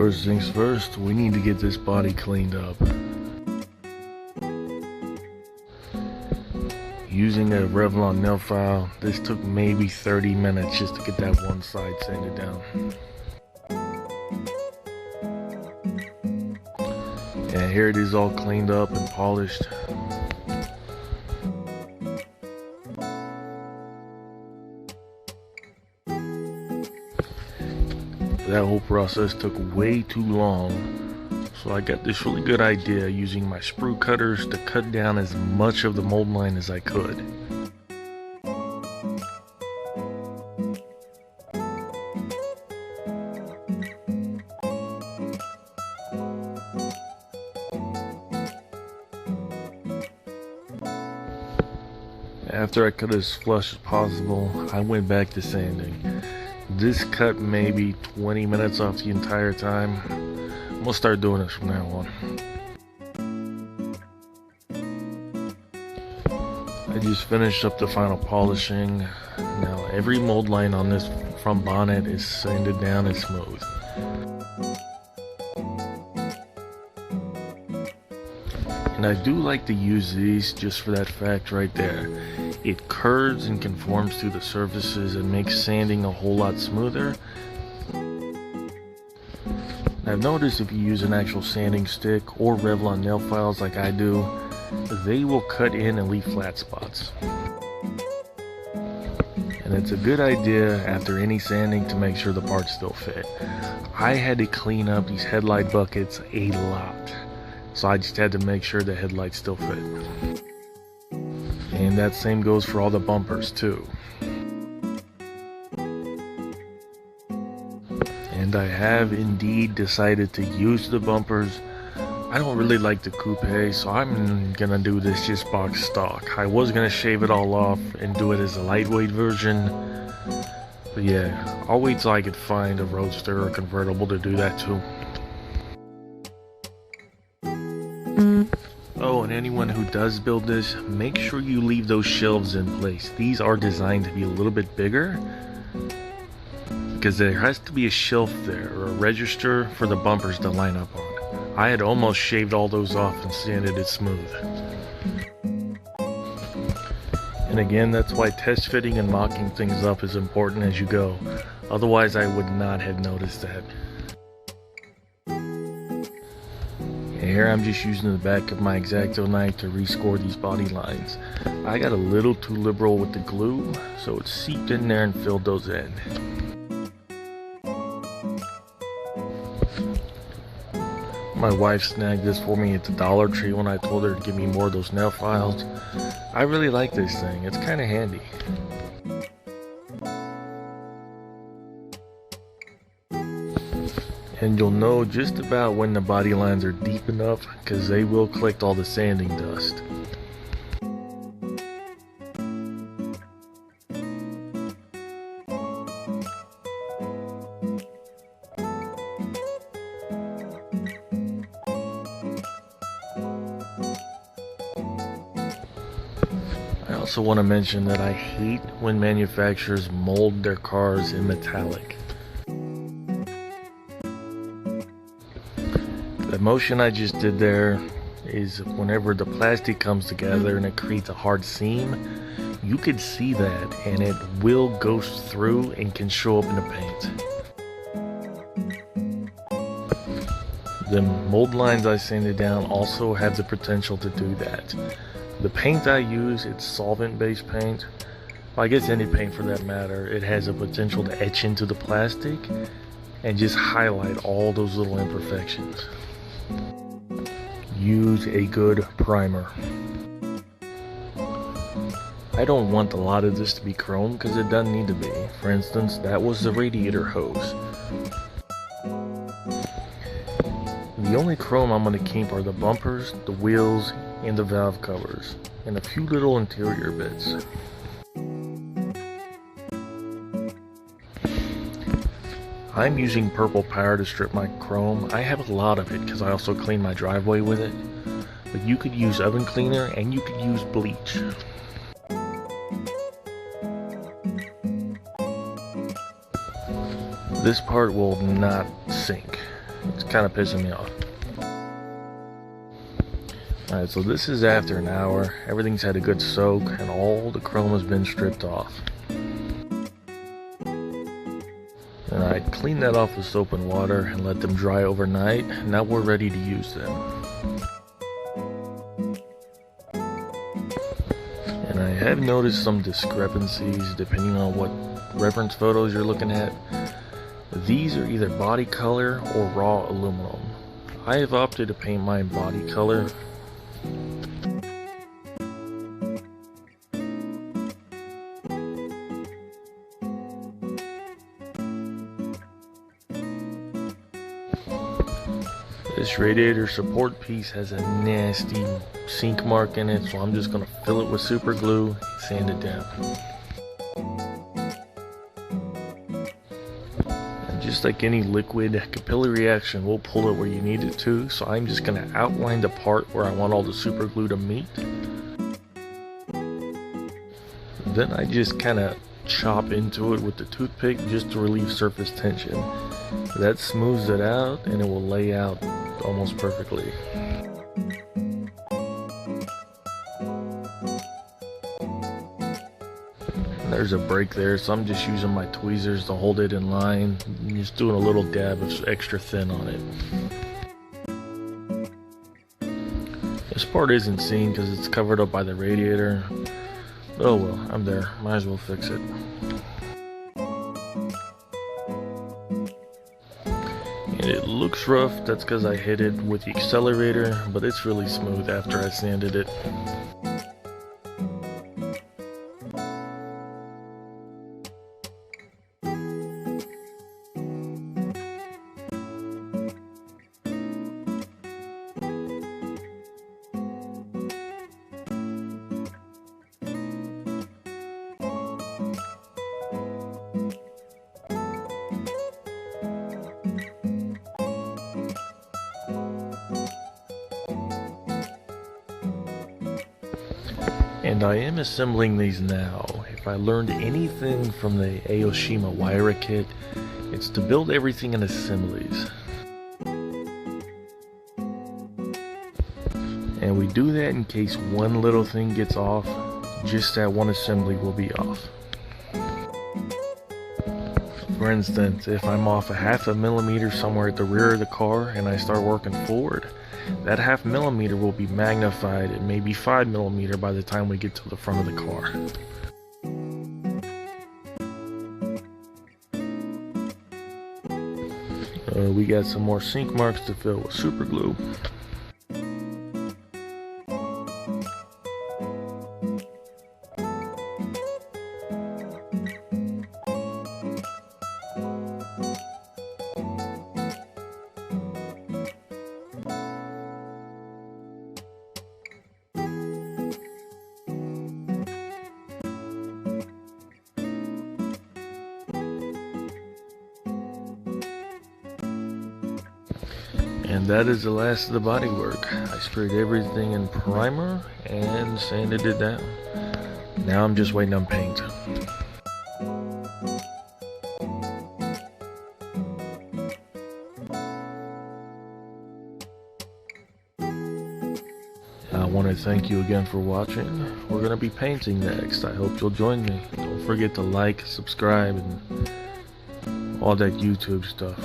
First things first, we need to get this body cleaned up. Using a Revell nail file, this took maybe 30 minutes just to get that one side sanded down. And here it is all cleaned up and polished. That whole process took way too long, so I got this really good idea using my sprue cutters to cut down as much of the mold line as I could. After I cut as flush as possible, I went back to sanding. This cut maybe 20 minutes off the entire time. I'm gonna start doing this from now on. I just finished up the final polishing. Now every mold line on this front bonnet is sanded down and smooth. And I do like to use these just for that fact right there. It curves and conforms to the surfaces and makes sanding a whole lot smoother. I've noticed if you use an actual sanding stick or Revell nail files like I do, they will cut in and leave flat spots. And it's a good idea after any sanding to make sure the parts still fit. I had to clean up these headlight buckets a lot, so I just had to make sure the headlights still fit. And that same goes for all the bumpers too. And I have indeed decided to use the bumpers. I don't really like the coupe, so I'm gonna do this just box stock. I was gonna shave it all off and do it as a lightweight version, but yeah, I'll wait till I could find a roadster or convertible to do that too. Oh, and anyone who does build this, make sure you leave those shelves in place. These are designed to be a little bit bigger, because there has to be a shelf there or a register for the bumpers to line up on. I had almost shaved all those off and sanded it smooth. And again, that's why test fitting and mocking things up is important as you go. Otherwise, I would not have noticed that. Here I'm just using the back of my X-Acto knife to rescore these body lines. I got a little too liberal with the glue, so it seeped in there and filled those in. My wife snagged this for me at the Dollar Tree when I told her to give me more of those nail files. I really like this thing, it's kind of handy. And you'll know just about when the body lines are deep enough, because they will collect all the sanding dust. I also want to mention that I hate when manufacturers mold their cars in metallic. The motion I just did there is whenever the plastic comes together and it creates a hard seam, you could see that and it will ghost through and can show up in the paint. The mold lines I sanded down also have the potential to do that. The paint I use, it's solvent-based paint. Well, I guess any paint for that matter. It has a potential to etch into the plastic and just highlight all those little imperfections. Use a good primer. I don't want a lot of this to be chrome because it doesn't need to be. For instance, that was the radiator hose. The only chrome I'm going to keep are the bumpers, the wheels, and the valve covers, and a few little interior bits. I'm using purple powder to strip my chrome. I have a lot of it because I also clean my driveway with it. But you could use oven cleaner and you could use bleach. This part will not sink. It's kind of pissing me off. Alright, so this is after an hour. Everything's had a good soak and all the chrome has been stripped off. And I cleaned that off with soap and water and let them dry overnight. Now we're ready to use them. And I have noticed some discrepancies depending on what reference photos you're looking at. These are either body color or raw aluminum. I have opted to paint mine body color. This radiator support piece has a nasty sink mark in it, so I'm just going to fill it with super glue, sand it down. And just like any liquid, capillary reaction will pull it where you need it to, so I'm just going to outline the part where I want all the super glue to meet. Then I just kind of chop into it with the toothpick just to relieve surface tension. That smooths it out and it will lay out almost perfectly. There's a break there, so I'm just using my tweezers to hold it in line. I'm just doing a little dab of extra thin on it. This part isn't seen because it's covered up by the radiator. Oh well, I'm there. Might as well fix it. And it looks rough, that's because I hit it with the accelerator, but it's really smooth after I sanded it. And I am assembling these now. If I learned anything from the Aoshima Wire kit, it's to build everything in assemblies. And we do that in case one little thing gets off, just that one assembly will be off. For instance, if I'm off a 0.5 millimeter somewhere at the rear of the car and I start working forward, that 0.5 millimeter will be magnified at maybe 5 millimeter by the time we get to the front of the car. We got some more sink marks to fill with super glue. And that is the last of the body work. I sprayed everything in primer and sanded it down. Now I'm just waiting on paint. I want to thank you again for watching. We're going to be painting next. I hope you'll join me. Don't forget to like, subscribe, and all that YouTube stuff.